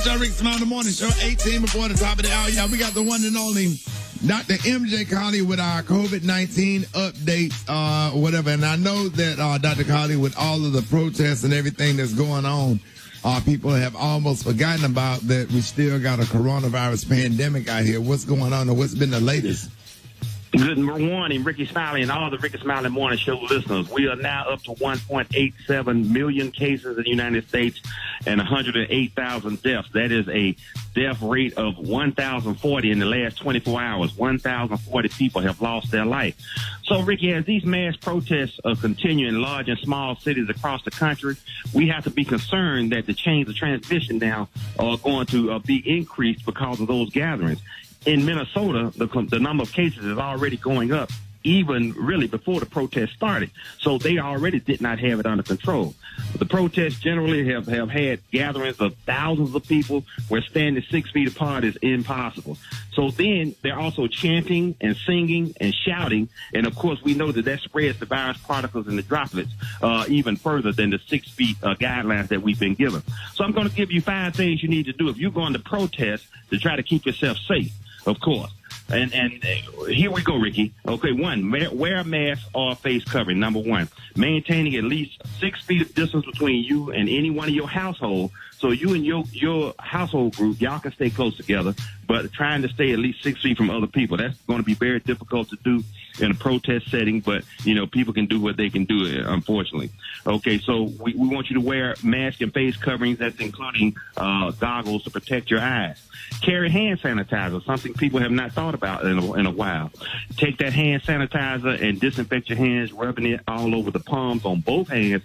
right, y'all. Rickey Smiley Morning Show, 18 before the top of the hour. Y'all, we got the one and only Dr. MJ Colley with our COVID-19 updates, whatever. And I know that, Dr. Colley, with all of the protests and everything that's going on, people have almost forgotten about that we still got a coronavirus pandemic out here. What's going on and what's been the latest? Good morning, Rickey Smiley and all the Rickey Smiley Morning Show listeners. We are now up to 1.87 million cases in the United States and 108,000 deaths. That is a death rate of 1,040 in the last 24 hours. 1,040 people have lost their life. So, Ricky, as these mass protests continue in large and small cities across the country, we have to be concerned that the chains of transmission now are going to be increased because of those gatherings. In Minnesota, the number of cases is already going up, even really before the protest started. So they already did not have it under control. The protests generally have had gatherings of thousands of people where standing 6 feet apart is impossible. So then they're also chanting and singing and shouting. And, of course, we know that spreads the virus particles and the droplets even further than the 6 feet guidelines that we've been given. So I'm going to give you 5 things you need to do if you're going to protest to try to keep yourself safe. Of course. And here we go, Ricky. Okay, 1, wear a mask or a face covering, number 1. Maintaining at least 6 feet of distance between you and anyone in your household. So you and your household group, y'all can stay close together, but trying to stay at least 6 feet from other people. That's going to be very difficult to do in a protest setting, but, people can do what they can do, unfortunately. Okay, so we want you to wear masks and face coverings. That's including goggles to protect your eyes. Carry hand sanitizer, something people have not thought about in a while. Take that hand sanitizer and disinfect your hands, rubbing it all over the palms on both hands,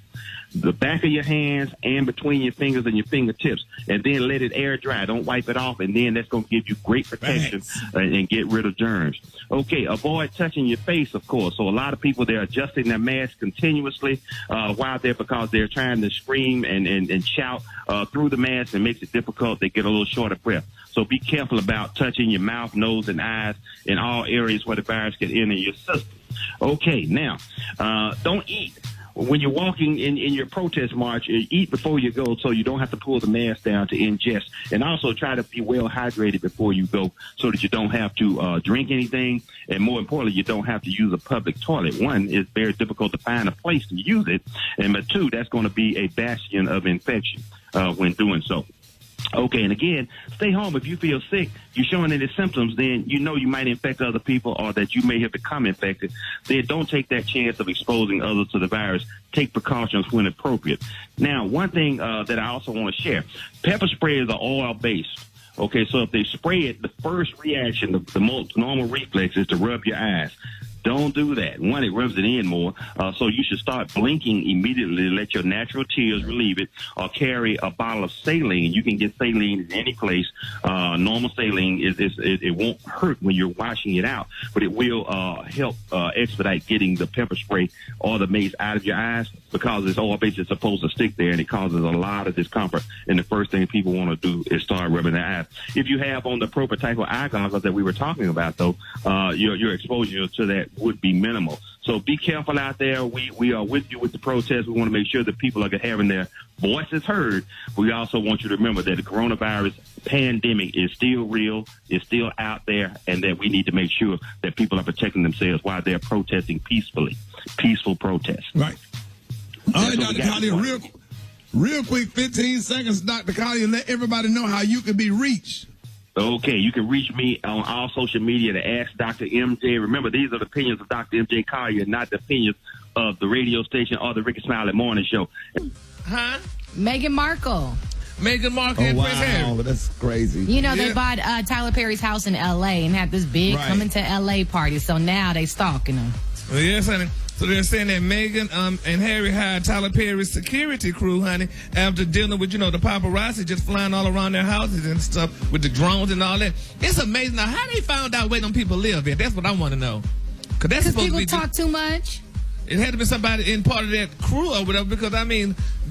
the back of your hands, and between your fingers and your fingertips, and then let it air dry. Don't wipe it off, and then that's going to give you great protection and get rid of germs. Okay, avoid touching your face, of course. So a lot of people, they're adjusting their mask continuously while because they're trying to scream and shout through the mask, and makes it difficult. They get a little short of breath. So be careful about touching your mouth, nose, and eyes in all areas where the virus can enter your system. Okay, now, don't eat. When you're walking in your protest march, eat before you go so you don't have to pull the mask down to ingest. And also try to be well hydrated before you go so that you don't have to drink anything. And more importantly, you don't have to use a public toilet. 1, it's very difficult to find a place to use it. And but 2, that's going to be a bastion of infection when doing so. Okay, and again, stay home. If you feel sick, you're showing any symptoms, then you know you might infect other people or that you may have become infected. Then don't take that chance of exposing others to the virus. Take precautions when appropriate. Now, one thing that I also want to share, pepper sprays are oil-based. Okay, so if they spray it, the first reaction, the most normal reflex is to rub your eyes. Don't do that. 1, it rubs it in more. So you should start blinking immediately to let your natural tears relieve it, or carry a bottle of saline. You can get saline in any place. Normal saline, it won't hurt when you're washing it out, but it will help expedite getting the pepper spray or the mace out of your eyes, because it's all basically supposed to stick there, and it causes a lot of discomfort. And the first thing people want to do is start rubbing their eyes. If you have on the prototypal eye goggles that we were talking about, though, your exposure to that would be minimal. So be careful out there. We are with you with the protest. We want to make sure that people are having their voices heard. We also want you to remember that the coronavirus pandemic is still real, is still out there, and that we need to make sure that people are protecting themselves while they're protesting peacefully. Peaceful protest. Right. All right, Dr. Colley, real quick, 15 seconds, Dr. Colley, and let everybody know how you can be reached. Okay, you can reach me on all social media to Ask Dr. MJ. Remember, these are the opinions of Dr. MJ Collier, not the opinions of the radio station or the Rickey Smiley Morning Show. Huh? Meghan Markle. Meghan Markle and Prince Harry. That's crazy. They bought Tyler Perry's house in L.A. and had this big coming to L.A. party. So now they stalking him. Well, yes, honey. So they're saying that Meghan and Harry hired Tyler Perry's security crew, honey, after dealing with, the paparazzi just flying all around their houses and stuff with the drones and all that. It's amazing. Now, how they found out where them people live at? That's what I want to know. Because people talk too much. It had to be somebody in part of that crew or whatever, because,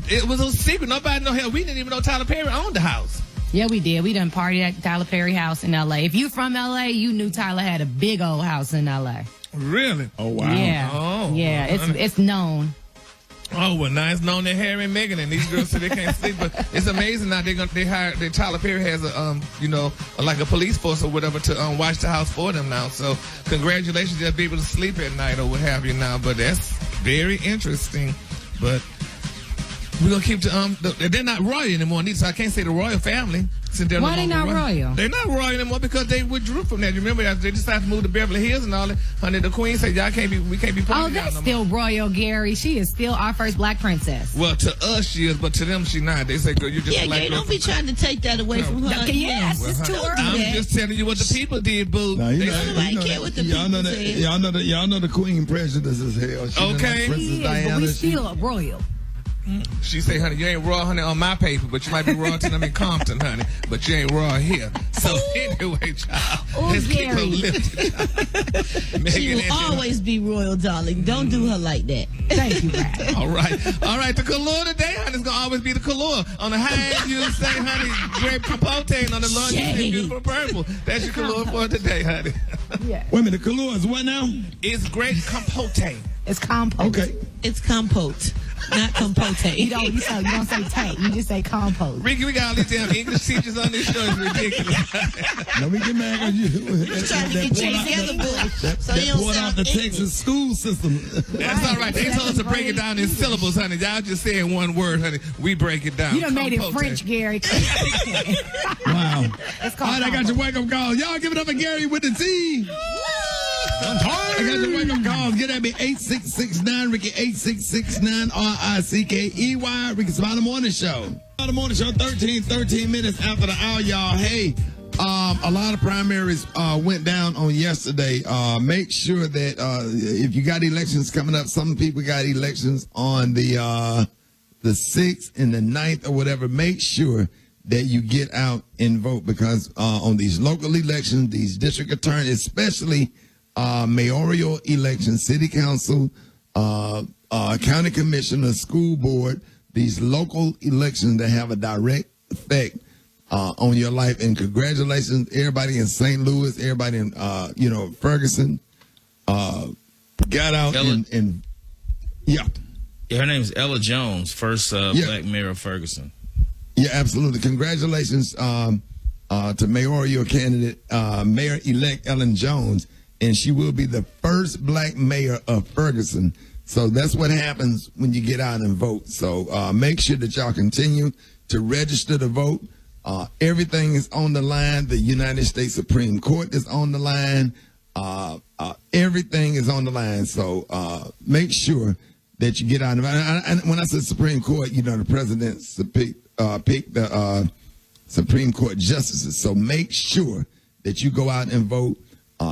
it was a secret. Nobody know. Hell, we didn't even know Tyler Perry owned the house. Yeah, we did. We done partied at Tyler Perry house in L.A. If you from L.A., you knew Tyler had a big old house in L.A. Really? Oh, wow. Yeah. Oh, yeah, it's known. Oh, well, nice knowing that Harry and Meghan and these girls say they can't sleep, but it's amazing now Tyler Perry has like a police force or whatever to watch the house for them now. So congratulations, they'll be able to sleep at night or what have you now. But that's very interesting. But we're gonna keep they're not royal anymore, so I can't say the royal family. Why they not royal? They're not royal anymore because they withdrew from that. You remember after they decided to move to Beverly Hills and all that, honey, the queen said, we can't be putting Oh, that's still royal, Gary. She is still our first black princess. Well, to us she is, but to them she not. They say, girl, you're just black. Yeah, don't be trying to take that away from her. Yes, it's too early. I'm just telling you what the people did, boo. Nobody care what the people said. Y'all know the queen prejudice is hell. Okay. Princess Diana, but we still royal. She say, honey, you ain't raw, honey, on my paper, but you might be raw to them in Compton, honey, but you ain't raw here. So anyway, child, let's keep her lifted. She will always be royal, darling. Don't do her like that. Thank you, Brad. All right. The color today, honey, is gonna always be the color. On the high end, you say, honey, grape capote, and on the low end, you say beautiful purple. That's your color for today, honey. Yeah. Wait a minute, the color is what now? It's grape capote. It's compote. Okay. It's compote, not compote. You don't say tape. You just say compote. Ricky, we got all these damn English teachers on this show. It's ridiculous. Don't we get mad at you? He's trying to get you together, boy. So you don't poured out the Texas school system. That's all right. They told us to break it down in syllables, honey. Y'all just saying one word, honey. We break it down. You done made it French, Gary. Wow. It's all right, I got your wake-up call. Y'all give it up for Gary with the T. I got your wake-up calls. Get at me, 8669 Ricky, 8669 RICKEY, Rickey Smiley Morning Show. The Morning Show, 13 minutes after the hour, y'all. Hey, a lot of primaries went down on yesterday. Make sure that if you got elections coming up, some people got elections on the 6th and the 9th or whatever. Make sure that you get out and vote because on these local elections, these district attorneys, especially mayoral elections, city council, county commissioner, school board, these local elections that have a direct effect on your life. And congratulations, everybody in St. Louis, everybody in, Ferguson, got out and yeah. Her name is Ella Jones, first black mayor of Ferguson. Yeah, absolutely. Congratulations to mayoral candidate, Mayor-elect Ellen Jones. And she will be the first black mayor of Ferguson. So that's what happens when you get out and vote. So make sure that y'all continue to register to vote. Everything is on the line. The United States Supreme Court is on the line. Everything is on the line. So make sure that you get out. And when I said Supreme Court, the president picked the Supreme Court justices. So make sure that you go out and vote.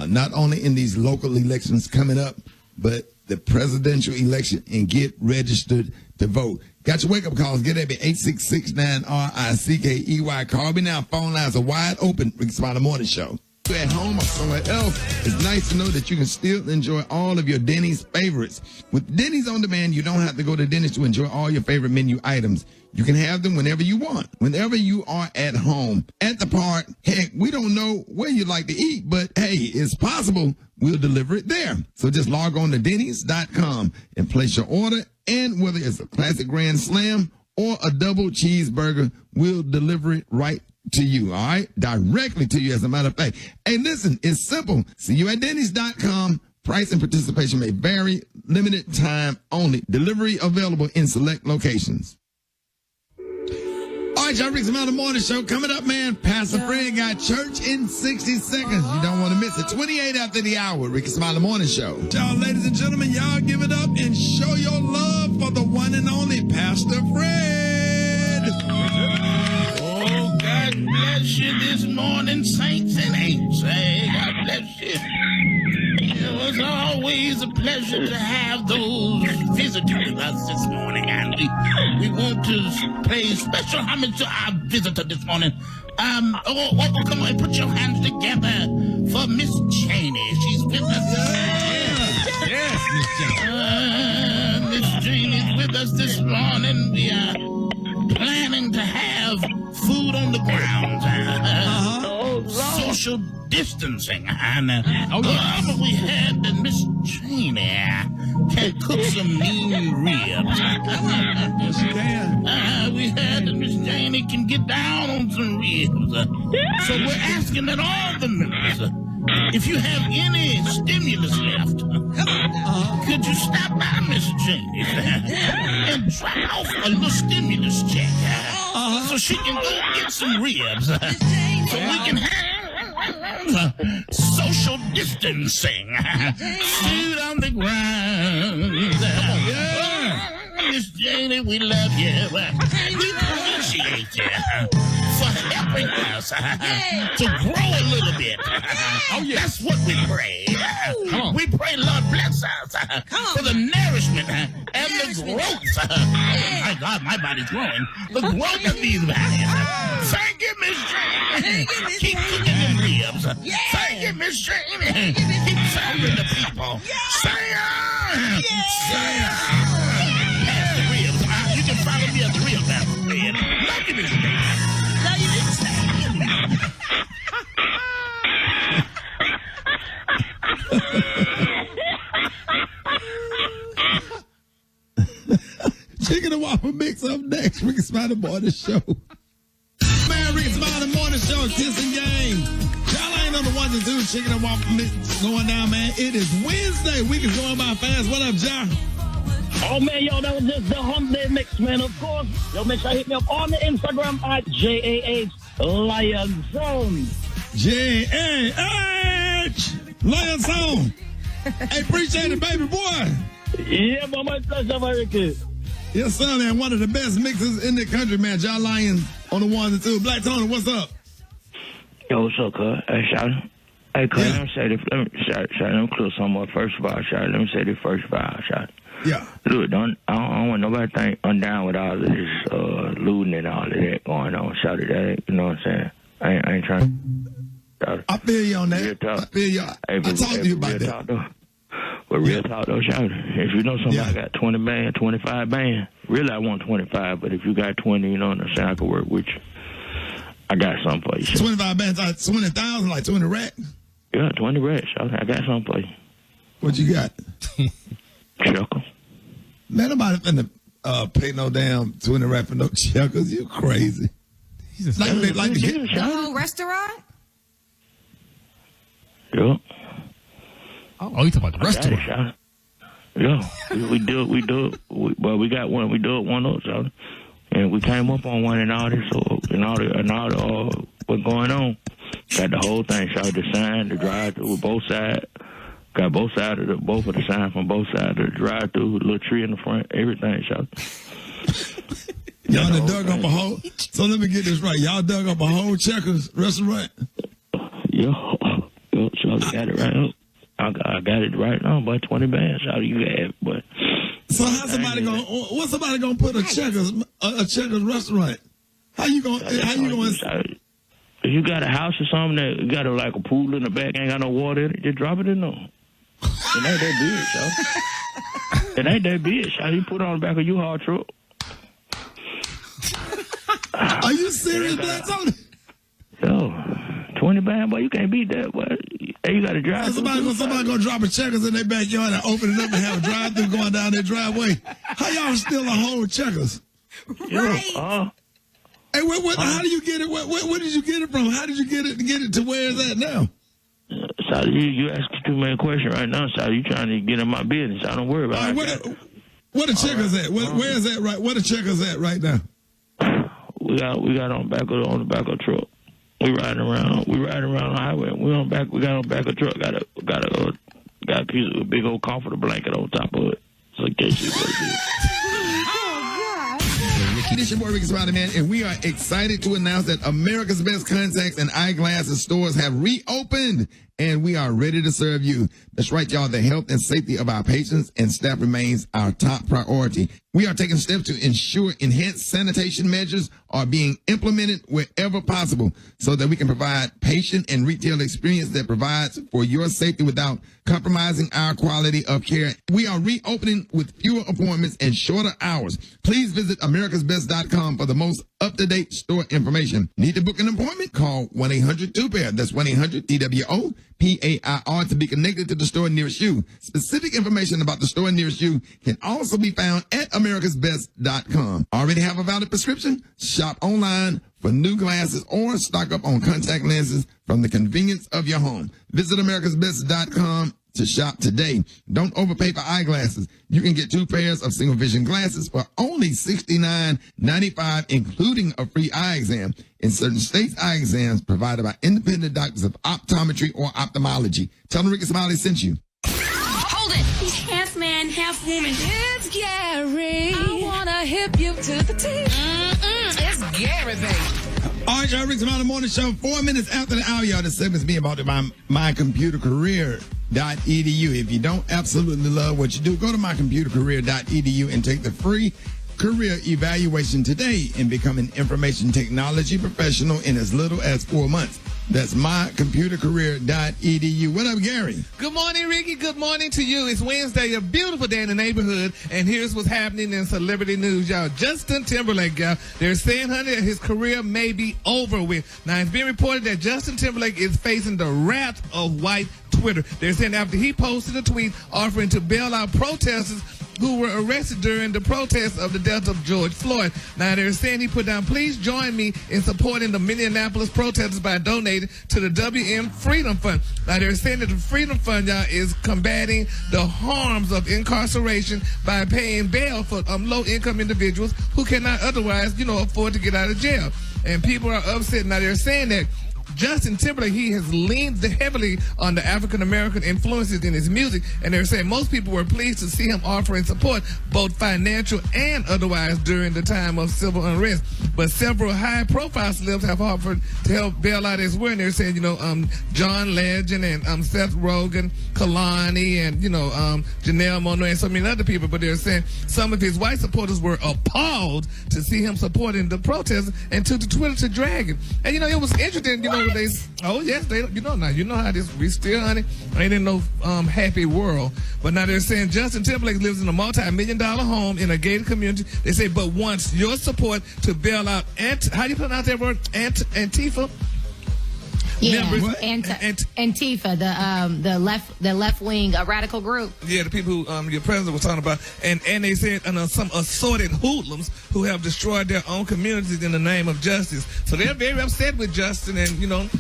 Not only in these local elections coming up, but the presidential election, and get registered to vote. Got your wake-up calls. Get at me, 8669 RICKEY. Call me now. Phone lines are wide open. Rickey Smiley Morning Show. At home or somewhere else, it's nice to know that you can still enjoy all of your Denny's favorites. With Denny's On Demand, you don't have to go to Denny's to enjoy all your favorite menu items. You can have them whenever you want, whenever you are at home, at the park. Heck, we don't know where you like to eat, but hey, it's possible we'll deliver it there. So just log on to Denny's.com and place your order, and whether it's a classic Grand Slam or a double cheeseburger, we'll deliver it right to you, all right? Directly to you, as a matter of fact. Hey, listen, it's simple. See you at Denny's.com. Price and participation may vary. Limited time only. Delivery available in select locations. All right, y'all, Rickey Smiley Morning Show. Coming up, man, Pastor Fred got church in 60 seconds. You don't want to miss it. 28 after the hour, Rickey Smiley Morning Show. Y'all, ladies and gentlemen, y'all give it up and show your love for the one and only Pastor Fred. Oh, God bless you this morning, saints and ain'ts. Hey, God bless you. It's always a pleasure to have those visitors with us this morning, and we want to pay special homage to our visitor this morning. Come on, put your hands together for Miss Cheney. She's with us. Yes, Miss Cheney. Miss Cheney's with us this morning. We are planning to have food on the grounds. social distancing. And we had Miss Cheney can cook some mean ribs. Yes, you can. We had Miss Cheney can get down on some ribs. So we're asking that all the members, if you have any stimulus left, could you stop by Miss Cheney and drop off a little stimulus check so she can go get some ribs so we can have social distancing. Sit on the ground. Miss Cheney, we love you. We appreciate you for helping us to grow a little bit. That's what we pray. We pray, Lord, bless us for the nourishment and the growth. My God, my body's growing. The growth of these bodies. Thank you, Miss Cheney. Keep cooking them ribs. Thank you, Miss Cheney. Keep serving the people. Say on. Say on. Pass the ribs. You can follow me at the real battle, man. Love you, Miss Cheney. Love you, Miss Cheney. Chicken and waffle mix up next. Rickey Smiley Morning Show. Man, Rickey Smiley Morning Show, Kiss and Game. Y'all ain't on the 1 and 2 chicken and waffle mix going down, man. It is Wednesday. We can going by fast. What up, John? Oh, man, yo, that was just the hump day mix, man, of course. Yo, make sure you hit me up on the Instagram at JAH Lion Zone. JAH Lion Zone. Hey, appreciate it, baby boy. Yeah, but my pleasure, Ricky. Yes, sir, man. One of the best mixers in the country, man. John Lyons on the 1 and 2. Black Tony, what's up? Yo, what's up, cuz? Hey, shout out. Hey, cuz, let me say this. Let me clear something up. First of all, shout out. Let me say this first of all, shout out. Yeah. Look, I don't want nobody to think I'm down with all of this looting and all of that going on. Shout out that, you know what I'm saying? I ain't trying to. I feel you on that. Real talk. I feel you. I talked to you about that. Talk, though. But real talk, though, shout out. If you know somebody got 20 band, 25 band, really I want 25, but if you got 20, you know what I'm saying, I could work with you. I got something for you. 25 bands, like 20,000, like 20 racks? Yeah, 20 racks. I got something for you. What you got? Chuckle. Man, nobody finna pay no damn 20 racks for no checkers. You crazy. Like they like to get the whole restaurant? Yeah. Oh, you talking about the restaurant? Yeah, we do it. Well, we got one. We do it one up, so, and we came up on one and all this, so and all the what's going on. Got the whole thing. Shot the sign, the drive-through with both sides. Got both sides of the sign from both sides of the drive-through with a little tree in the front. Everything shot. Y'all done dug up a whole. So let me get this right. Y'all dug up a whole Checkers restaurant. Yo, so I got it right up. I got it right now, but 20 bands. How do you have? But so what's somebody gonna put a Checkers restaurant? How you gonna? If you got a house or something that got like a pool in the back, ain't got no water in it, just drop it in there. It ain't that big, so. It ain't that big, so you put it on the back of your U-Haul truck. Are you serious, Black Tony? Yo, 20 band, boy, you can't beat that, boy. Hey, you got to drive. Somebody gonna drop a Checkers in their backyard and open it up and have a drive-through going down their driveway. How y'all steal a whole Checkers? Right. Hey, how do you get it? Where did you get it from? How did you get it to where it's at now? So you asking too many questions right now. So you trying to get in my business. I don't worry about it. Where the Checkers at? Where is that right? Where the Checkers at right now? We got on the back of the truck. We riding around the highway. We got on the back of the truck. Got a piece of a big old comforter blanket on top of it. So in case you what it is. This your boy Rickey Smiley, man, and we are excited to announce that America's Best Contacts and Eyeglasses stores have reopened, and we are ready to serve you. That's right, y'all. The health and safety of our patients and staff remains our top priority. We are taking steps to ensure enhanced sanitation measures are being implemented wherever possible so that we can provide patient and retail experience that provides for your safety without compromising our quality of care. We are reopening with fewer appointments and shorter hours. Please visit americasbest.com for the most up-to-date store information. Need to book an appointment? Call 1-800-2PAIR. That's 1-800-TWO-PAIR to be connected to the store nearest you. Specific information about the store nearest you can also be found at americasbest.com. Already have a valid prescription? Shop online for new glasses or stock up on contact lenses from the convenience of your home. Visit americasbest.com to shop today. Don't overpay for eyeglasses. You can get 2 pairs of single vision glasses for only $69.95, including a free eye exam. In certain states, eye exams provided by independent doctors of optometry or ophthalmology. Tell them Rickey Smiley sent you. Hold it. He's half man, half woman. It's Gary. I wanna hip you to the T. It's Gary, baby. All right, y'all, Rickey Smiley Morning Show. 4 minutes after the hour, y'all, this segment's being brought to mycomputercareer.edu. If you don't absolutely love what you do, go to mycomputercareer.edu and take the free career evaluation today and become an information technology professional in as little as 4 months. That's mycomputercareer.edu. What up, Gary? Good morning, Ricky. Good morning to you. It's Wednesday, a beautiful day in the neighborhood, and here's what's happening in celebrity news, y'all. Justin Timberlake, y'all, they're saying, honey, that his career may be over with. Now, it's been reported that Justin Timberlake is facing the wrath of white Twitter. They're saying after he posted a tweet offering to bail out protesters who were arrested during the protests of the death of George Floyd. Now, they're saying he put down, please join me in supporting the Minneapolis protesters by donating to the WM Freedom Fund. Now, they're saying that the Freedom Fund, y'all, is combating the harms of incarceration by paying bail for low-income individuals who cannot otherwise, afford to get out of jail. And people are upset. Now, they're saying that Justin Timberlake, he has leaned heavily on the African-American influences in his music, and they're saying most people were pleased to see him offering support, both financial and otherwise, during the time of civil unrest. But several high-profile celebs have offered to help bail out as well, and they're saying, John Legend and Seth Rogen, Kalani, and, Janelle Monáe and so many other people. But they're saying some of his white supporters were appalled to see him supporting the protesters and took to Twitter to drag him. And, it was interesting, how this, we still, honey, ain't in no happy world. But now they're saying Justin Timberlake lives in a multi-million-dollar home in a gated community. They say, but wants your support to bail out, how do you pronounce that word? Antifa? Yeah, Antifa, the left wing radical group. Yeah, the people who your president was talking about, and they said some assorted hoodlums who have destroyed their own communities in the name of justice. So they're very upset with Justin, and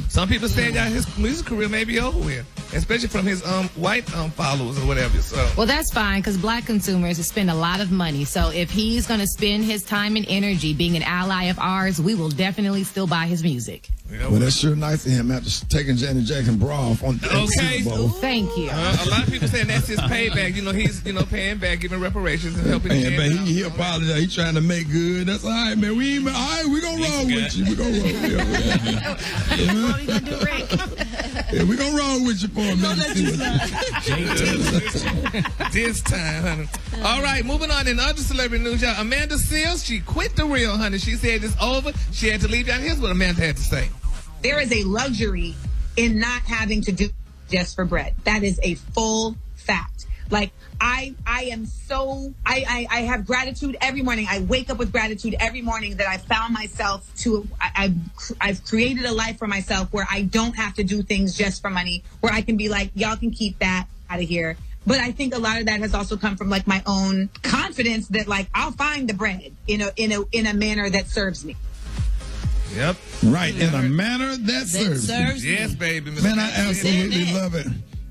some people saying his music career may be over with, especially from his white followers or whatever. So well, that's fine because black consumers spend a lot of money. So if he's going to spend his time and energy being an ally of ours, we will definitely still buy his music. Well, that's sure nice of him after taking Janet Jackson bra off on the Super Bowl. Thank you. A lot of people saying that's his payback. He's paying back, giving reparations and helping. But he apologized. He's trying to make good. That's all right, man. We gonna roll with you. We gonna roll. What are you gonna do, Rick? Yeah, we gonna roll with you for a minute. This time, honey. All right, moving on in other celebrity news, y'all. Amanda Seales, she quit The Real, honey. She said it's over. She had to leave. Y'all, here's what Amanda had to say. There is a luxury in not having to do just for bread. That is a full fact. Like, I have gratitude every morning. I wake up with gratitude every morning that I found myself I've created a life for myself where I don't have to do things just for money, where I can be like, y'all can keep that out of here. But I think a lot of that has also come from like my own confidence that like I'll find the bread in a manner that serves me. Yep. Right, in a manner that serves me. Yes, baby. Man, I absolutely love it.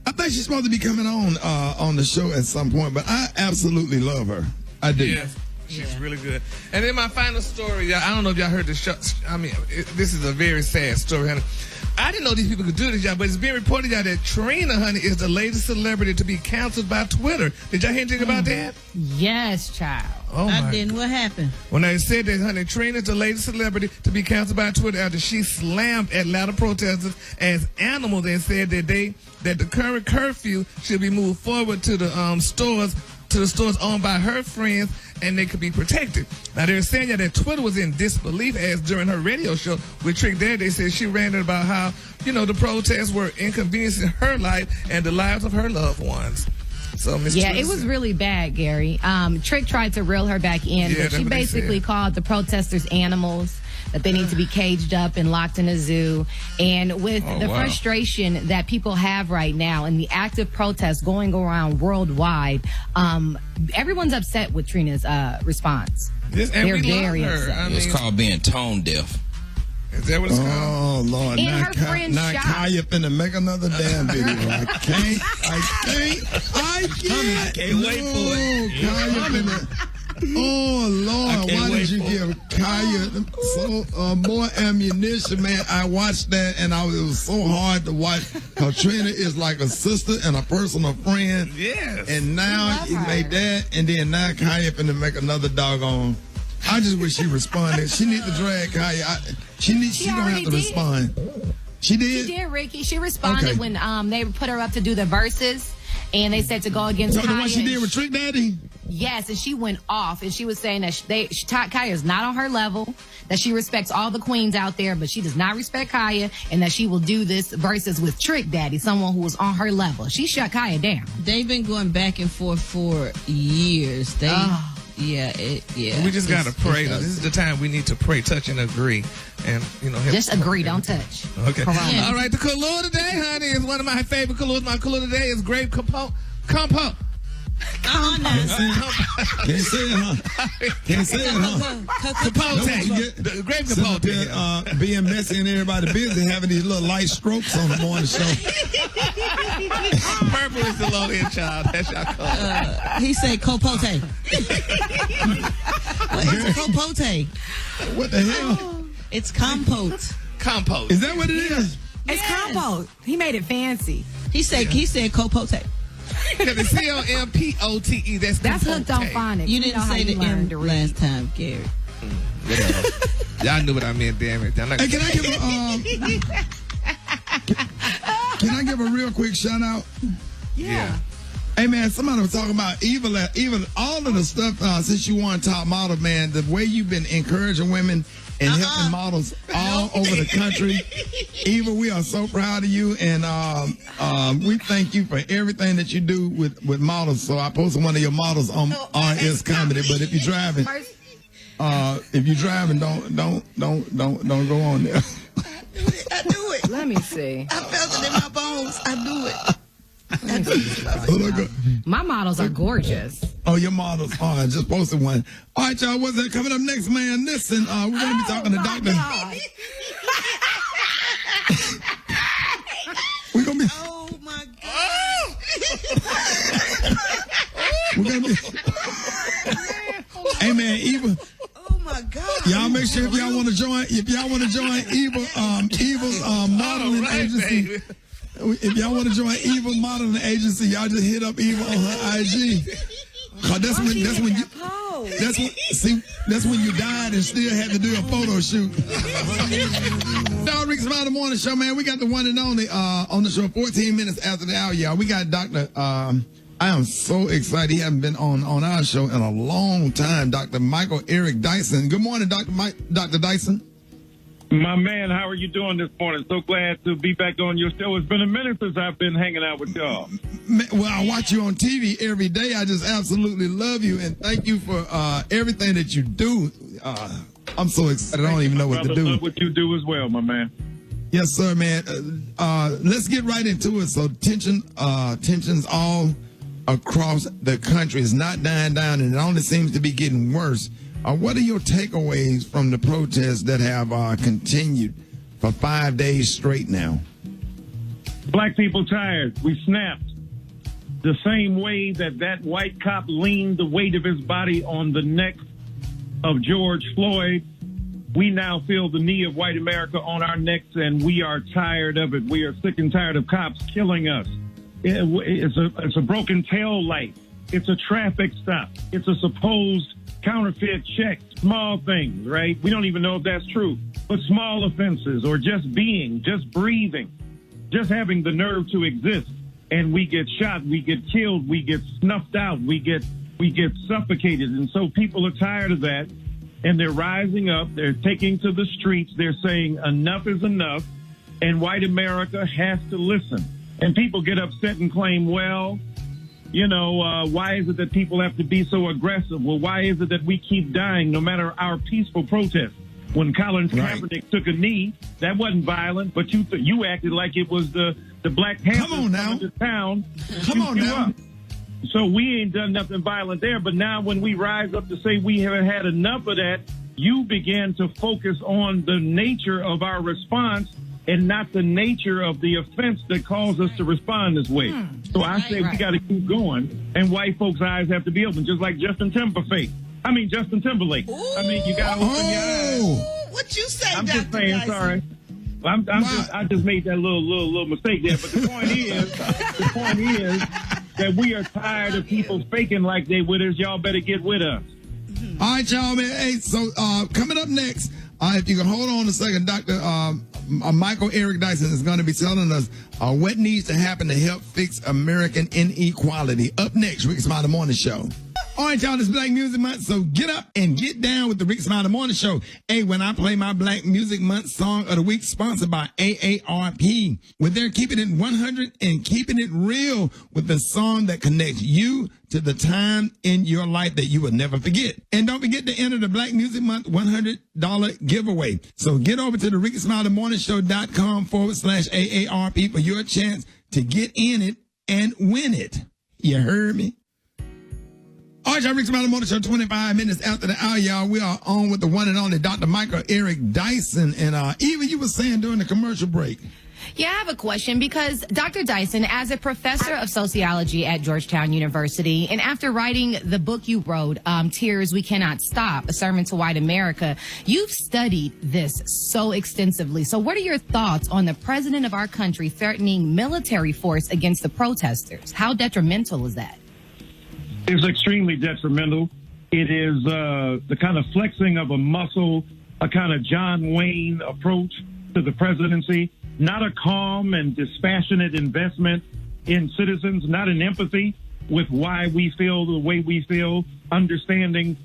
I think she's supposed to be coming on the show at some point, but I absolutely love her. I do. Yes. She's really good. And then my final story, y'all, I don't know if y'all heard the show. I mean, this is a very sad story, honey. I didn't know these people could do this, y'all, but it's being reported, y'all, that Trina, honey, is the latest celebrity to be canceled by Twitter. Did y'all hear anything about that? Yes, child. Oh, I didn't. What happened? When they said that, honey, Trina is the latest celebrity to be canceled by Twitter after she slammed Atlanta protesters as animals and said that the current curfew should be moved forward to the stores owned by her friends, and they could be protected. Now, they're saying that Twitter was in disbelief as during her radio show with Trick Daddy, they said she ranted about how, the protests were inconveniencing her life and the lives of her loved ones. So, it was really bad, Gary. Trick tried to reel her back in, but she basically called the protesters animals. that they need to be caged up and locked in a zoo. And with the wow. frustration that people have right now and the active protests going around worldwide, everyone's upset with Trina's response. They're very upset. It's called being tone deaf. Is that what it's called? Oh, Lord. And Now, her friend now shot. Kaya finna make another damn video. I can't wait for it. Kaya finna. Oh, Lord. Why did you give Kaya more ammunition, man? I watched that, and it was so hard to watch. Trina is like a sister and a personal friend. Yes. And now he made that, and then now Kaya finna make another doggone. I just wish she responded. She need to drag Kaya. She gonna have to respond. She did? She did, Ricky. She responded when they put her up to do the verses, and they said to go against So Kaya. the one she did with Trick Daddy? Yes, and she went off, and she was saying that Kaya's not on her level, that she respects all the queens out there, but she does not respect Kaya, and that she will do this versus with Trick Daddy, someone who was on her level. She shut Kaya down. They've been going back and forth for years. Yeah. We just gotta pray. This is the time we need to pray, touch, and agree, and just agree, don't touch. Okay. Yeah. All right. The color today, honey, is one of my favorite colors. My color today is grape compote. Can't say it, huh? Capote. Grape capote. Being messy and everybody busy, having these little light strokes on the morning show. Purple is the low end child. That's y'all color. He said copote. What is copote? What the hell? It's compote. Compote. Is that what it is? It's compote. He made it fancy. He said copote. Because it's COMPOTE. That's hooked on phonics. You didn't say the M last time, Gary. Y'all knew what I meant, damn it. Hey, can I give a real quick shout out? Yeah. Hey, man, somebody was talking about even all of the stuff since you won top model, man, the way you've been encouraging women and helping models all over the country. Eva, we are so proud of you, and we thank you for everything that you do with models. So I posted one of your models on RS Comedy, but if you're driving, don't go on there. I do it. Let me see. I felt it in my bones. I do it. My models are gorgeous. Oh, your models. Oh, I just posted one. All right, y'all. What's that coming up next, man? Listen, we're going to be talking to Dr. We're going to be. Oh, my God. We're going to be. Hey, man, Eva. Oh, my God. Y'all make sure if y'all want to join Eva's modeling agency. Baby. If y'all want to join Eva Modeling Agency, y'all just hit up Eva on her IG. That's when you died and still had to do a photo shoot. Rickey Smiley Morning Show, man. We got the one and only on the show 14 minutes after the hour, y'all. We got Dr. I am so excited. He hasn't been on our show in a long time. Dr. Michael Eric Dyson. Good morning, Dr. Dyson. My man, how are you doing this morning? So glad to be back on your show. It's been a minute since I've been hanging out with y'all. Well, I watch you on TV every day. I just absolutely love you, and thank you for everything that you do. I'm so excited. I don't even know what to do. I love what you do as well, my man. Yes, sir, man. Let's get right into it. So tensions all across the country is not dying down, and it only seems to be getting worse. What are your takeaways from the protests that have continued for 5 days straight now? Black people tired. We snapped. The same way that white cop leaned the weight of his body on the neck of George Floyd, we now feel the knee of white America on our necks, and we are tired of it. We are sick and tired of cops killing us. It's a broken tail light. It's a traffic stop. It's a supposed counterfeit check, small things, right? We don't even know if that's true. But small offenses or just breathing, just having the nerve to exist. And we get shot, we get killed, we get snuffed out, we get suffocated. And so people are tired of that. And they're rising up. They're taking to the streets. They're saying enough is enough. And white America has to listen. And people get upset and claim, well, why is it that people have to be so aggressive? Well, why is it that we keep dying no matter our peaceful protest? When Colin Kaepernick took a knee, that wasn't violent, but you acted like it was the Black Panthers coming to town. Come on now. Up. So we ain't done nothing violent there, but now when we rise up to say we haven't had enough of that, you begin to focus on the nature of our response and not the nature of the offense that caused us to respond this way. So I say we got to keep going, and white folks' eyes have to be open, just like Justin Timberlake. I mean, you got to open your eyes. What you say, I'm Dr. just saying, Dyson? sorry. I just made that little mistake there. But the point is that we are tired of people faking like they with us. Y'all better get with us. All right, y'all, man. Hey, so coming up next, if you can hold on a second, Dr. Michael Eric Dyson is going to be telling us what needs to happen to help fix American inequality. Up next, Rickey Smiley Morning Show. All right, y'all, it's Black Music Month, so get up and get down with the Rickey Smiley Morning Show. Hey, when I play my Black Music Month Song of the Week, sponsored by AARP, where they're keeping it 100 and keeping it real with the song that connects you to the time in your life that you will never forget. And don't forget to enter the Black Music Month $100 giveaway. So get over to the RickySmileyMorningShow.com/AARP for your chance to get in it and win it. You heard me? All right, y'all, Rickey Smiley Morning Show, 25 minutes after the hour, y'all. We are on with the one and only Dr. Michael Eric Dyson. And Eva, you were saying during the commercial break. Yeah, I have a question because Dr. Dyson, as a professor of sociology at Georgetown University, and after writing the book you wrote, Tears We Cannot Stop, A Sermon to White America, you've studied this so extensively. So what are your thoughts on the president of our country threatening military force against the protesters? How detrimental is that? It's extremely detrimental. It is the kind of flexing of a muscle, a kind of John Wayne approach to the presidency, not a calm and dispassionate investment in citizens, not an empathy with why we feel the way we feel, understanding,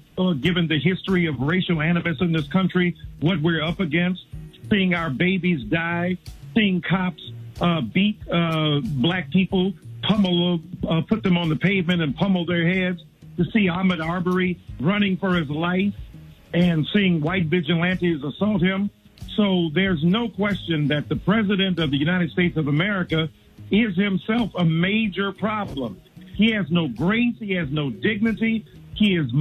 given the history of racial animus in this country, what we're up against, seeing our babies die, seeing cops beat black people, put them on the pavement and pummel their heads, to see Ahmaud Arbery running for his life and seeing white vigilantes assault him. So there's no question that the president of the United States of America is himself a major problem. He has no grace. He has no dignity. He's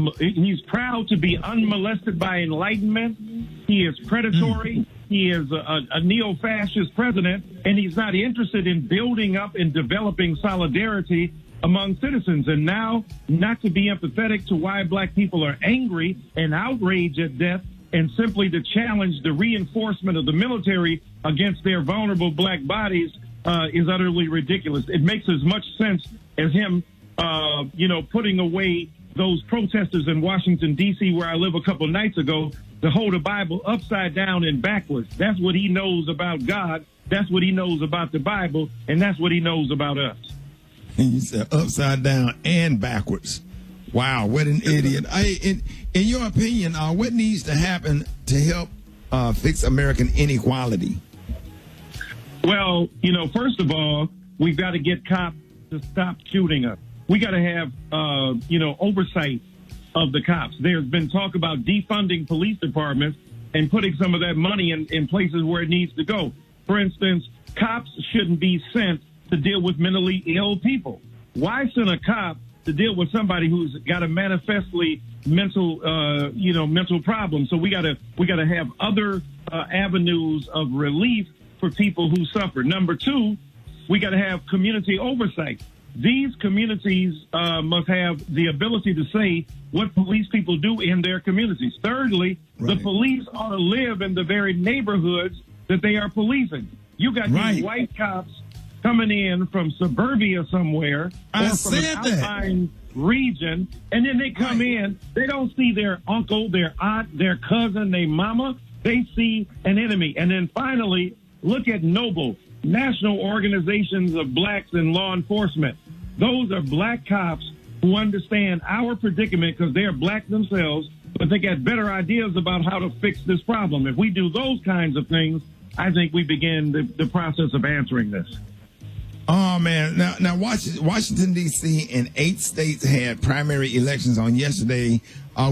proud to be unmolested by enlightenment. He is predatory. He is a neo-fascist president, and he's not interested in building up and developing solidarity among citizens. And now, not to be empathetic to why black people are angry and outraged at death, and simply to challenge the reinforcement of the military against their vulnerable black bodies is utterly ridiculous. It makes as much sense as him, putting away those protesters in Washington, D.C., where I live a couple nights ago, to hold a Bible upside down and backwards. That's what he knows about God. That's what he knows about the Bible. And that's what he knows about us. And you said upside down and backwards. Wow, what an idiot. In your opinion, what needs to happen to help fix American inequality? Well, first of all, we've got to get cops to stop shooting us. We got to have, oversight of the cops. There's been talk about defunding police departments and putting some of that money in places where it needs to go. For instance, cops shouldn't be sent to deal with mentally ill people. Why send a cop to deal with somebody who's got a manifestly mental problem? So we got to have other avenues of relief for people who suffer. Number two, we got to have community oversight. These communities must have the ability to say what police people do in their communities. Thirdly, the police ought to live in the very neighborhoods that they are policing. You got these white cops coming in from suburbia somewhere or from an outlying region, and then they come in, they don't see their uncle, their aunt, their cousin, their mama. They see an enemy. And then finally, look at NOBLE, National Organizations of Blacks in Law Enforcement. Those are black cops who understand our predicament because they're black themselves, but they got better ideas about how to fix this problem. If we do those kinds of things, I think we begin the process of answering this. Oh man! Now, Washington D.C. and 8 states had primary elections on yesterday.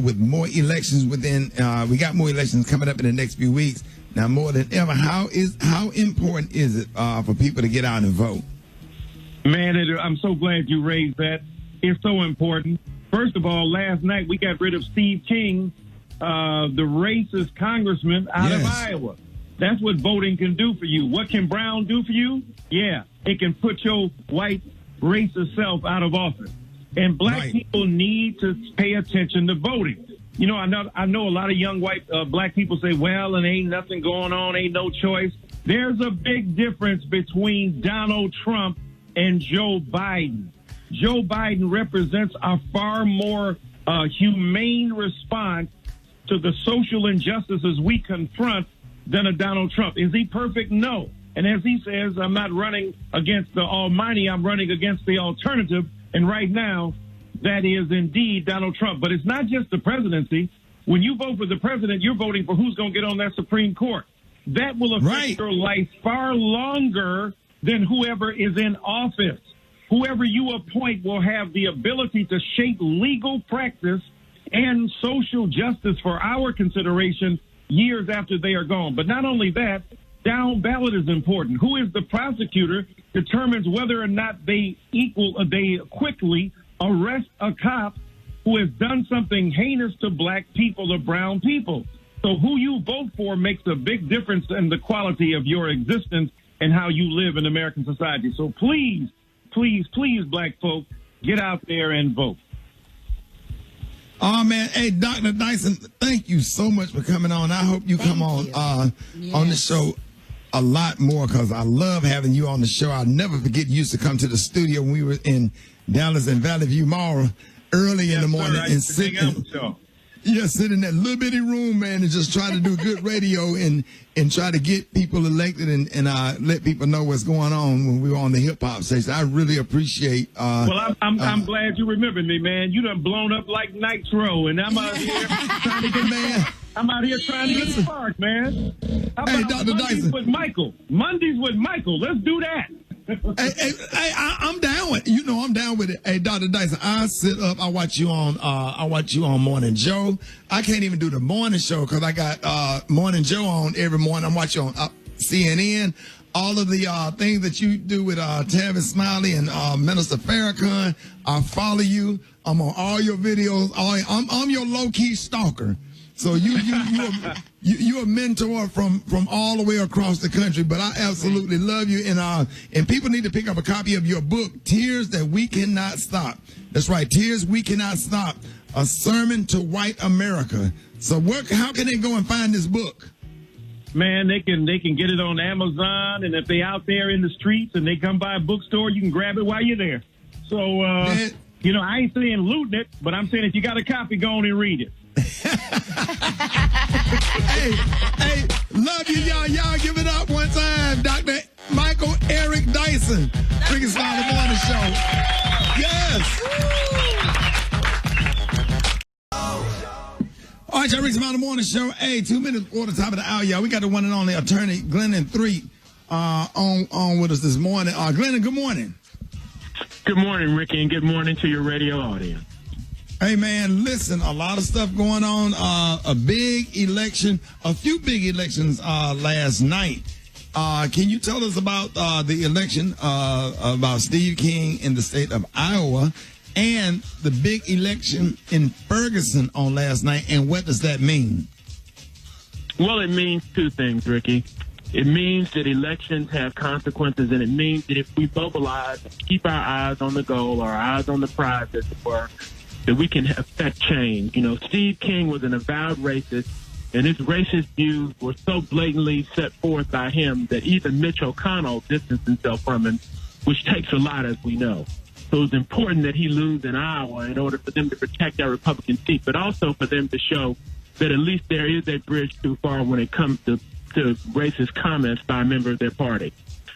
With more elections we got more elections coming up in the next few weeks. Now, more than ever, how important is it for people to get out and vote? Man, I'm so glad you raised that. It's so important. First of all, last night we got rid of Steve King, the racist congressman out of Iowa. That's what voting can do for you. What can Brown do for you? Yeah, it can put your white racist self out of office. And black people need to pay attention to voting. You know, I know a lot of young white black people say, well, and ain't nothing going on, ain't no choice. There's a big difference between Donald Trump and Joe Biden. Joe Biden represents a far more humane response to the social injustices we confront than a Donald Trump. Is he perfect? No. And as he says, I'm not running against the almighty, I'm running against the alternative. And right now, that is indeed Donald Trump. But it's not just the presidency. When you vote for the president, you're voting for who's going to get on that Supreme Court. That will affect your life far longer than whoever is in office. Whoever you appoint will have the ability to shape legal practice and social justice for our consideration years after they are gone. But not only that, down ballot is important. Who is the prosecutor determines whether or not they quickly arrest a cop who has done something heinous to black people or brown people. So who you vote for makes a big difference in the quality of your existence and how you live in American society. So please, please, please, black folk, get out there and vote. Oh, man. Hey, Dr. Dyson, thank you so much for coming on. I hope you come on the show a lot more because I love having you on the show. I'll never forget you used to come to the studio when we were in Dallas and Valley View Mall early in the morning and sit in that little bitty room, man, and just try to do good radio and try to get people elected and let people know what's going on when we were on the hip hop station. I really appreciate. Well, I'm glad you remembered me, man. You done blown up like Nitro, and I'm out here trying to get I'm out here trying to get sparked, man. How about Dr. Mondays Dyson. with Michael? Mondays with Michael. Let's do that. I'm down with it. I'm down with it. Hey, Dr. Dyson, I sit up. I watch you on Morning Joe. I can't even do the morning show because I got Morning Joe on every morning. I'm watching on CNN. All of the things that you do with Rickey Smiley and Minister Farrakhan. I follow you. I'm on all your videos. I'm your low key stalker. So you're a mentor from all the way across the country, but I absolutely love you. And people need to pick up a copy of your book, Tears That We Cannot Stop. That's right, Tears We Cannot Stop, a sermon to white America. So how can they go and find this book? Man, they can get it on Amazon, and if they out there in the streets and they come by a bookstore, you can grab it while you're there. So, I ain't saying looting it, but I'm saying if you got a copy, go on and read it. Hey, love you, y'all. Y'all give it up one time. Dr. Michael Eric Dyson, Rickey Smiley Morning Show. Yes. All right, y'all, Rickey Smiley Morning Show. Hey, 2 minutes before the top of the hour, y'all. We got the one and only attorney, Glennon Threet, on with us this morning. Glennon, good morning. Good morning, Ricky, and good morning to your radio audience. Hey, man, listen, a lot of stuff going on. A few big elections last night. Can you tell us about the election about Steve King in the state of Iowa and the big election in Ferguson on last night, and what does that mean? Well, it means two things, Ricky. It means that elections have consequences, and it means that if we mobilize, keep our eyes on the goal, our eyes on the prize, as it were, that we can affect change. Steve King was an avowed racist, and his racist views were so blatantly set forth by him that even Mitch McConnell distanced himself from him, which takes a lot, as we know. So it's important that he lose in Iowa in order for them to protect our Republican seat, but also for them to show that at least there is a bridge too far when it comes to racist comments by a member of their party.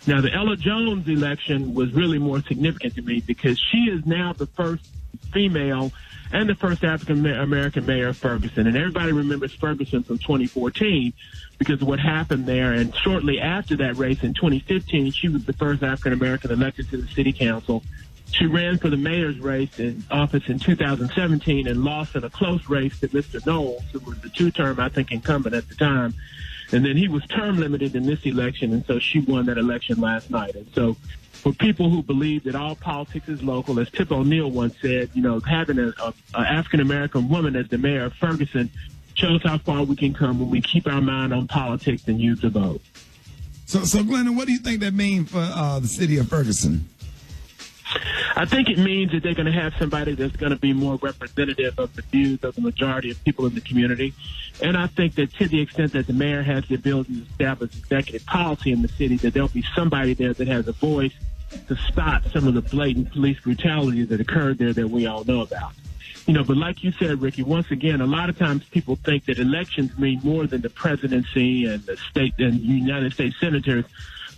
Now, the Ella Jones election was really more significant to me because she is now the first female and the first African-American mayor of Ferguson. And everybody remembers Ferguson from 2014 because of what happened there. And shortly after that race in 2015, she was the first African-American elected to the city council. She ran for the mayor's race in office in 2017 and lost in a close race to Mr. Knowles, who was the two-term, I think, incumbent at the time. And then he was term limited in this election, and so she won that election last night. And so for people who believe that all politics is local, as Tip O'Neill once said, having an African-American woman as the mayor of Ferguson shows how far we can come when we keep our mind on politics and use the vote. So Glennon, what do you think that means for the city of Ferguson? I think it means that they're going to have somebody that's going to be more representative of the views of the majority of people in the community. And I think that to the extent that the mayor has the ability to establish executive policy in the city, that there'll be somebody there that has a voice to stop some of the blatant police brutality that occurred there that we all know about. But like you said, Ricky, once again, a lot of times people think that elections mean more than the presidency and the state and United States senators.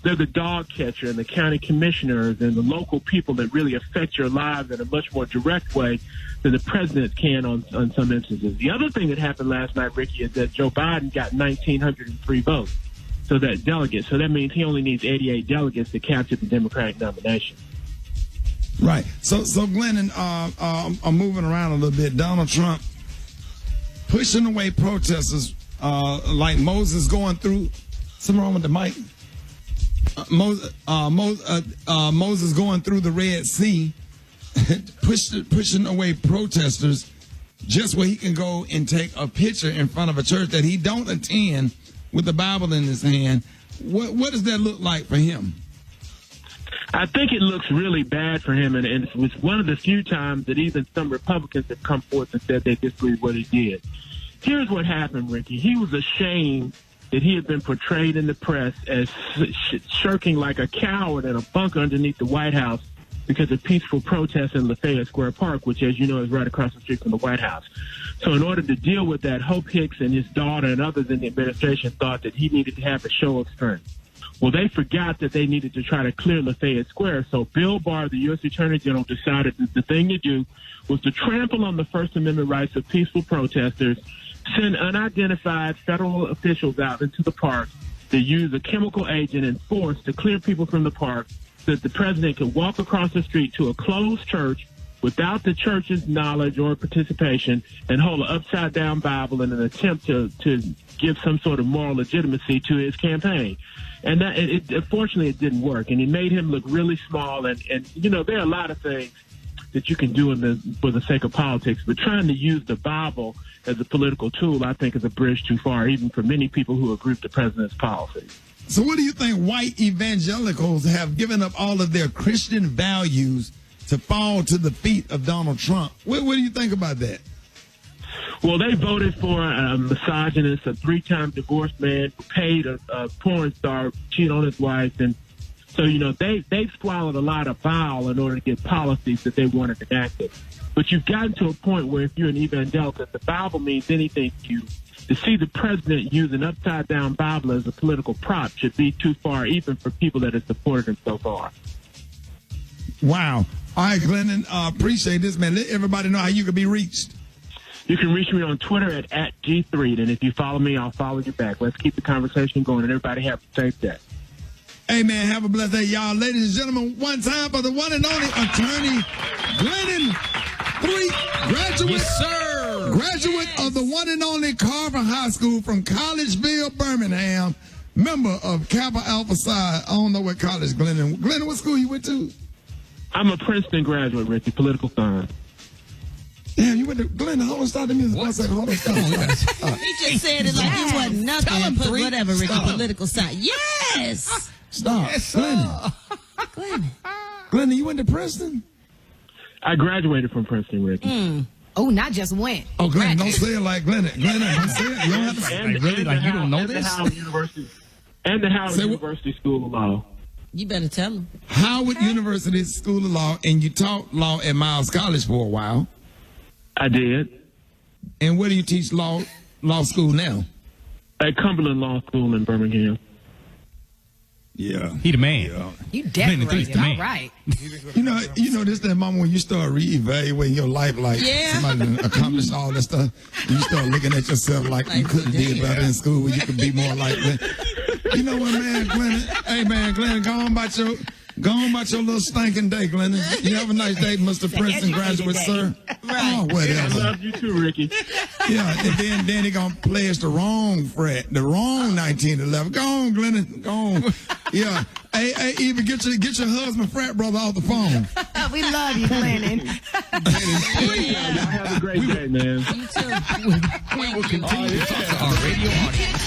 They're the dog catcher and the county commissioners and the local people that really affect your lives in a much more direct way than the president can on some instances. The other thing that happened last night, Ricky, is that Joe Biden got 1,903 votes. So that means he only needs 88 delegates to capture the Democratic nomination. Right. So Glennon, I'm moving around a little bit. Donald Trump pushing away protesters like Moses going through. Something wrong with the mic? Moses going through the Red Sea, pushing away protesters just where he can go and take a picture in front of a church that he don't attend with the Bible in his hand. What does that look like for him? I think it looks really bad for him, and it was one of the few times that even some Republicans have come forth and said they disagree with what he did. Here's what happened, Ricky. He was ashamed that he had been portrayed in the press as shirking like a coward in a bunker underneath the White House because of peaceful protests in Lafayette Square Park, which, as you know, is right across the street from the White House. So in order to deal with that, Hope Hicks and his daughter and others in the administration thought that he needed to have a show of strength. Well, they forgot that they needed to try to clear Lafayette Square. So Bill Barr, the U.S. Attorney General, decided that the thing to do was to trample on the First Amendment rights of peaceful protesters, send unidentified federal officials out into the park to use a chemical agent and force to clear people from the park so that the president could walk across the street to a closed church without the church's knowledge or participation and hold an upside-down Bible in an attempt to give some sort of moral legitimacy to his campaign. And that, unfortunately, it didn't work. And it made him look really small. And there are a lot of things that you can do for the sake of politics, but trying to use the Bible as a political tool, I think, is a bridge too far, even for many people who agree with the president's policies. So what do you think white evangelicals have given up all of their Christian values to fall to the feet of Donald Trump? What do you think about that? Well, they voted for a misogynist, a 3-time divorced man who paid a porn star cheat on his wife. And so, they swallowed a lot of bile in order to get policies that they wanted enacted. But you've gotten to a point where if you're an evangelical, if the Bible means anything to you, to see the president use an upside-down Bible as a political prop should be too far, even for people that have supported him so far. Wow. All right, Glennon, appreciate this, man. Let everybody know how you can be reached. You can reach me on Twitter at G3, and if you follow me, I'll follow you back. Let's keep the conversation going, and everybody have a safe day. Hey, man, have a blessed day, y'all. Ladies and gentlemen, one time for the one and only attorney, Glennon, graduate. Yes, sir. Graduate of the one and only Carver High School from Collegeville, Birmingham, member of Kappa Alpha Psi. I don't know what college, Glennon. Glennon, what school you went to? I'm a Princeton graduate, Ricky, political science. Damn, you went to Glenn. Hold on, stop the music. Hold on, stop. He just said it like it wasn't nothing. And put whatever, Ricky, political side. Yes. Stop. Yes, Glennon, you went to Princeton? I graduated from Princeton, Ricky. Oh, not just went. Oh, Glennon, don't say it like Glennon. Glennon, don't say it. You don't have to say it. Really? Like you don't know this? And the Howard University School of Law. You better tell him. Howard University School of Law, and you taught law at Miles College for a while. I did. And where do you teach law school now? At Cumberland Law School in Birmingham. Yeah. He the man. Yeah. You decorated. All right. You know, this that moment when you start reevaluating your life, like somebody done accomplished all that stuff, and you start looking at yourself like you could have did better in school, where you could be more like that. You know what, man, Glennon? Hey, man, Glennon, go on about your little stinking day, Glennon. You have a nice day, Mr. Princeton graduate, sir. Right. Oh, whatever. I love you too, Ricky. Yeah, and then he gonna play us the wrong fret, the wrong 1911. Go on, Glennon. Go on. Yeah. Hey, Eva, get your husband, frat brother, off the phone. We love you, Glennon. Y'all have a great day, man. You too. We will continue to talk to our radio audience.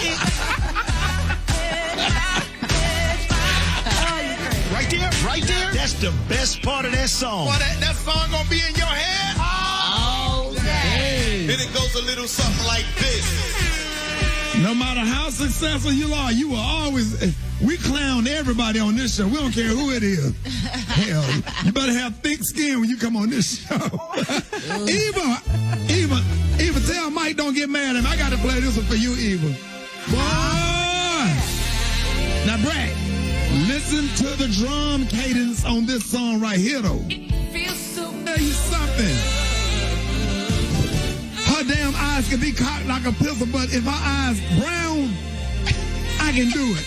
Right there. That's the best part of that song. Boy, that song gonna be in your head all day. Then it goes a little something like this. No matter how successful you are, you will always. We clown everybody on this show. We don't care who it is. Hell, you better have thick skin when you come on this show. Eva, tell Mike don't get mad at him. I got to play this one for you, Eva. Boy. Now, Brad. Listen to the drum cadence on this song right here, though. Tell you something. Her damn eyes can be cocked like a pistol, but if her eyes brown, I can do it.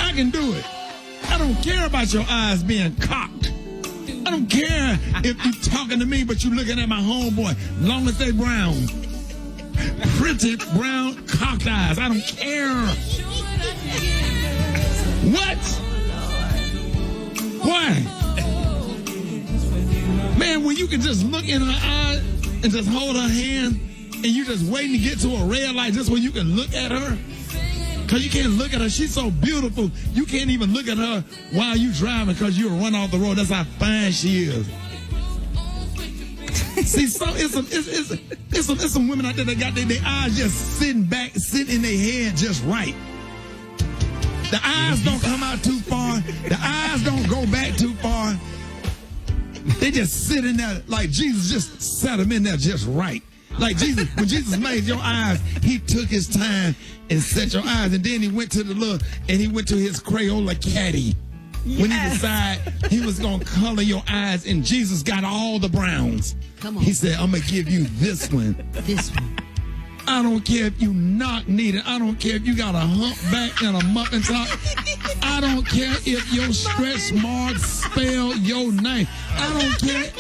I can do it. I don't care about your eyes being cocked. I don't care if you're talking to me, but you're looking at my homeboy, long as they brown. Pretty brown cocked eyes. I don't care. What? Why? Man, when you can just look in her eye and just hold her hand and you just waiting to get to a red light just where you can look at her. Because you can't look at her. She's so beautiful. You can't even look at her while you driving because you'll run off the road. That's how fine she is. See, it's some women out there that got their eyes just sitting in their head just right. The eyes don't come out too far. The eyes don't go back too far. They just sit in there like Jesus just set them in there just right. Like Jesus, when Jesus made your eyes, he took his time and set your eyes. And then he went to he went to his Crayola caddy. Yes. When he decided he was going to color your eyes, and Jesus got all the browns. Come on. He said, I'm going to give you this one. This one. I don't care if you knock-kneed. I don't care if you got a humpback and a muffin top. I don't care if your stretch marks spell your name. I don't care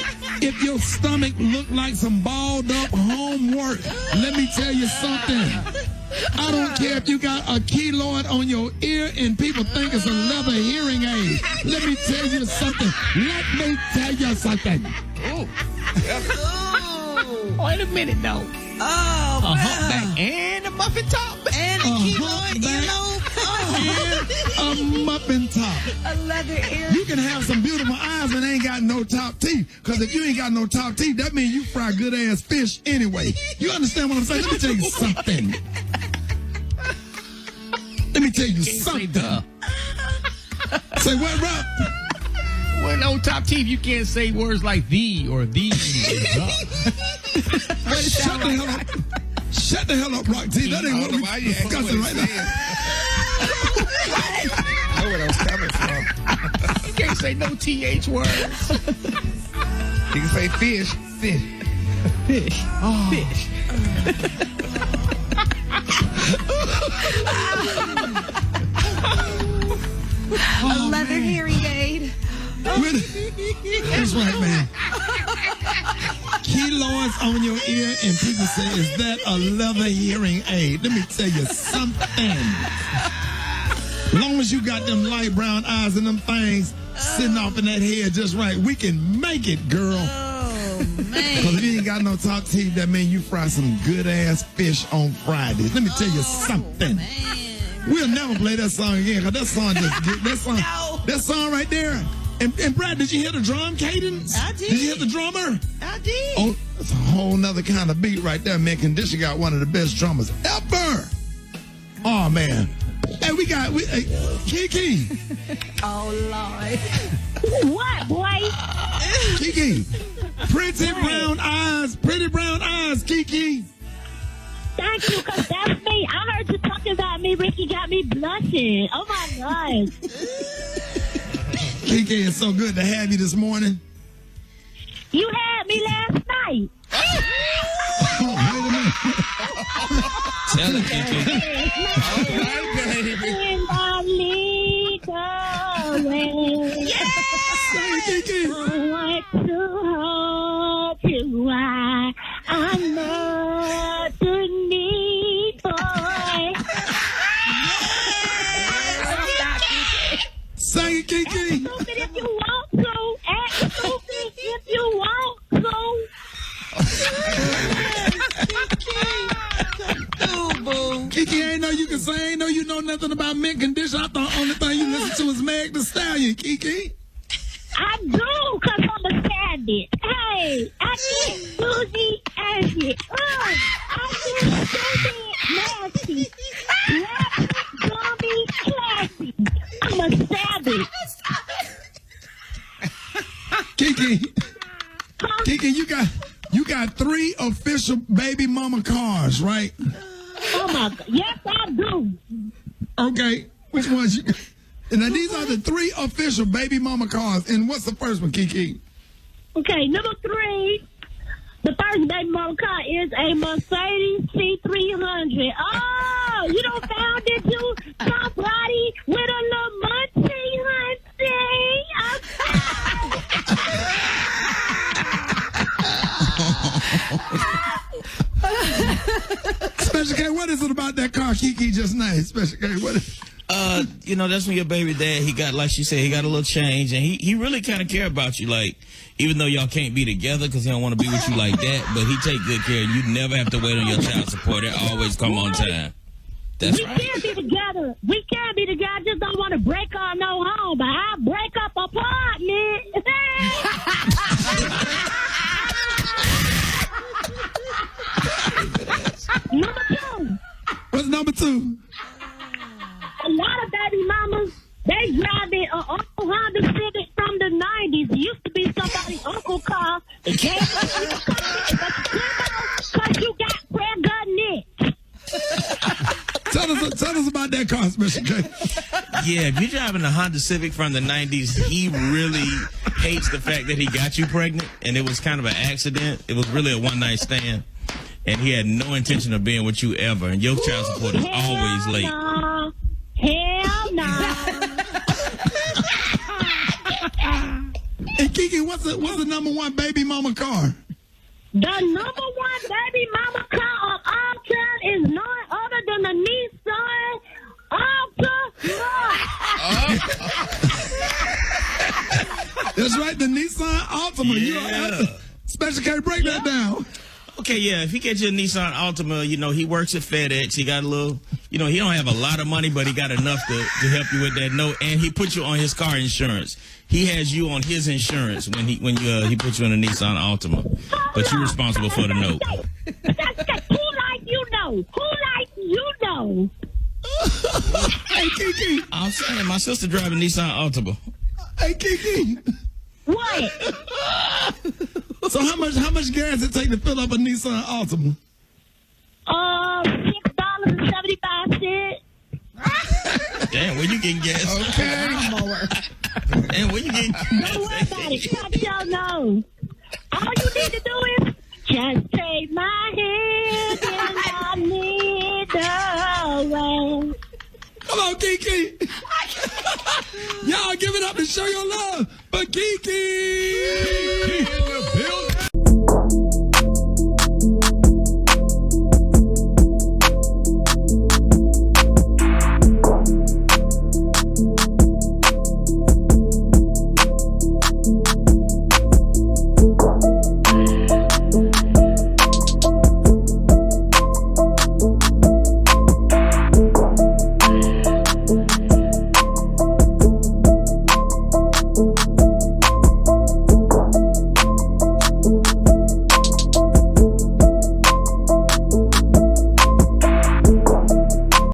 if your stomach look like some balled up homework. Let me tell you something. I don't care if you got a keloid on your ear and people think it's a leather hearing aid. Let me tell you something. Wait a minute, though. Oh, a humpback and a muffin top. And a keloid earlobe. And a muffin top. A leather ear. You can have some beautiful eyes and ain't got no top teeth. Because if you ain't got no top teeth, that means you fry good ass fish anyway. You understand what I'm saying? Let me tell you something. Let me tell you something. Say what, Rob? With no top teeth, you can't say words like thee or thee. Shut the hell up. Shut the hell up, Rock T. That ain't what we're discussing right now. I know where that was coming from. You can't say no TH words. You can say fish. Oh. Fish. A leather hearing aid. That's right, man. Keloids on your ear, and people say, is that a leather hearing aid? Let me tell you something. As long as you got them light brown eyes and them things sitting off in that head just right, we can make it, girl. Oh, man. Because if you ain't got no top teeth, that means you fry some good-ass fish on Fridays. Let me tell you something. Man. We'll never play that song again, because that song just that song right there. And Brad, did you hear the drum cadence? I did. Did you hear the drummer? I did. Oh, that's a whole nother kind of beat right there, man. Condition got one of the best drummers ever. Oh, man. Hey, Kiki. Oh, Lord. What, boy? Kiki. Pretty brown eyes, Kiki. Thank you, because that's me. I heard you talking about me. Ricky got me blushing. Oh, my gosh. Kiki, it's so good to have you this morning. You had me last night. Oh, wait a minute. Tell it, Kiki. All right, baby. Kiki. I want to hold you. I'm not the need boy. Sing it, Kiki. Act stupid if you want to. Act stupid if you want to. Kiki, I ain't know you can sing. I ain't know you know nothing about mint condition. I thought the only thing you listen to is Meg Thee Stallion, Kiki. I do, because I'm a savage. Hey, I get bougie as it. I do stupid nasty. Rap zombie classy. I'm a savage. Kiki. Kiki, you got 3 official baby mama cars, right? Oh my God. Yes, I do. Okay. Which ones you got? And now these are the 3 official baby mama cars. And what's the first one, Kiki? Okay, number 3. The first baby mama car is a Mercedes C300. Oh, you don't found it, you somebody with a little munchie, Special K, what is it about that car Kiki just named? Special K, what is That's when your baby dad, he got, like she said, he got a little change, and he really kind of care about you, like, even though y'all can't be together because he don't want to be with you like that, but he take good care. You never have to wait on your child support. It always come on time. That's right. We can't be together. We can't be together. I just don't want to break up no home, but I'll break up apartment. Number 2. What's number 2? A lot of baby mamas, they driving an old Honda Civic from the 90s. It used to be somebody's uncle car. It can't let you because you got pregnant. Tell us about that car, Special K. Yeah, if you're driving a Honda Civic from the 90s, he really hates the fact that he got you pregnant, and it was kind of an accident. It was really a one-night stand, and he had no intention of being with you ever, and your child support is always late. No. Hell no. And Kiki, what's the number 1 baby mama car? The number 1 baby mama car of all time is none other than the Nissan Altima. That's right, the Nissan Altima. Yeah. Special K, break that down. Okay, yeah, if he gets you a Nissan Altima, he works at FedEx. He got a little, he don't have a lot of money, but he got enough to help you with that note. And he put you on his car insurance. He has you on his insurance when he puts you on a Nissan Altima. But you're responsible for the note. Who like you know? Hey, Kiki. I'm saying my sister driving Nissan Altima. Hey, Kiki. What? So how much gas it take to fill up a Nissan Altima? $6.75. Damn, where you getting gas? Okay. Damn, where you getting gas? Don't worry about it. Shut your nose. All you need to do is just take my hand and I need the way. Come on, Kiki. Y'all give it up and show your love for Kiki.